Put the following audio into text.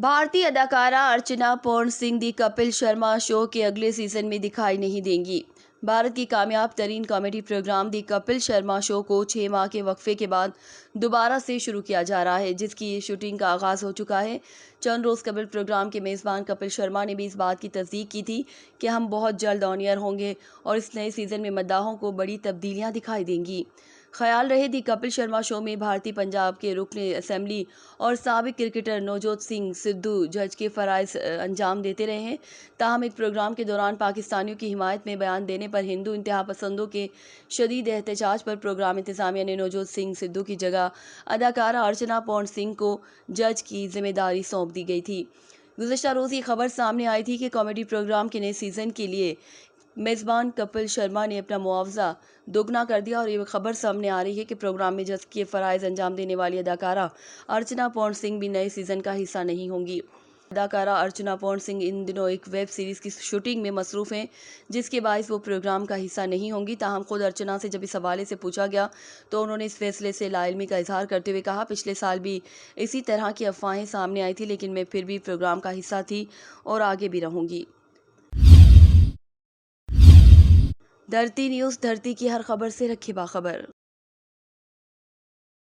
بھارتی اداکارہ ارچنا پورن سنگھ دی کپل شرما شو کے اگلے سیزن میں دکھائی نہیں دیں گی۔ بھارت کی کامیاب ترین کامیڈی پروگرام دی کپل شرما شو کو 6 ماہ کے وقفے کے بعد دوبارہ سے شروع کیا جا رہا ہے، جس کی شوٹنگ کا آغاز ہو چکا ہے۔ چند روز قبل پروگرام کے میزبان کپل شرما نے بھی اس بات کی تصدیق کی تھی کہ ہم بہت جلد آن ایئر ہوں گے اور اس نئے سیزن میں مداحوں کو بڑی تبدیلیاں دکھائی دیں گی۔ خیال رہے دی کپل شرما شو میں بھارتی پنجاب کے رکن اسمبلی اور سابق کرکٹر نوجوت سنگھ سدھو جج کے فرائض انجام دیتے رہے ہیں، تاہم ایک پروگرام کے دوران پاکستانیوں کی حمایت میں بیان دینے پر ہندو انتہا پسندوں کے شدید احتجاج پر پروگرام انتظامیہ نے نوجوت سنگھ سدھو کی جگہ اداکارہ ارچنا پورن سنگھ کو جج کی ذمہ داری سونپ دی گئی تھی۔ گزشتہ روز یہ خبر سامنے آئی تھی کہ کامیڈی پروگرام کے نئے سیزن کے لیے میزبان کپل شرما نے اپنا معاوضہ دوگنا کر دیا، اور یہ خبر سامنے آ رہی ہے کہ پروگرام میں جج کے فرائض انجام دینے والی اداکارہ ارچنا پورن سنگھ بھی نئے سیزن کا حصہ نہیں ہوں گی۔ اداکارہ ارچنا پورن سنگھ ان دنوں ایک ویب سیریز کی شوٹنگ میں مصروف ہیں، جس کے باعث وہ پروگرام کا حصہ نہیں ہوں گی۔ تاہم خود ارچنا سے جب اس حوالے سے پوچھا گیا تو انہوں نے اس فیصلے سے لا علمی کا اظہار کرتے ہوئے کہا، پچھلے سال بھی اسی طرح کی افواہیں سامنے آئی تھی، لیکن میں پھر بھی پروگرام کا حصہ تھی اور آگے بھی رہوں گی۔ دھرتی نیوز، دھرتی کی ہر خبر سے رکھے باخبر۔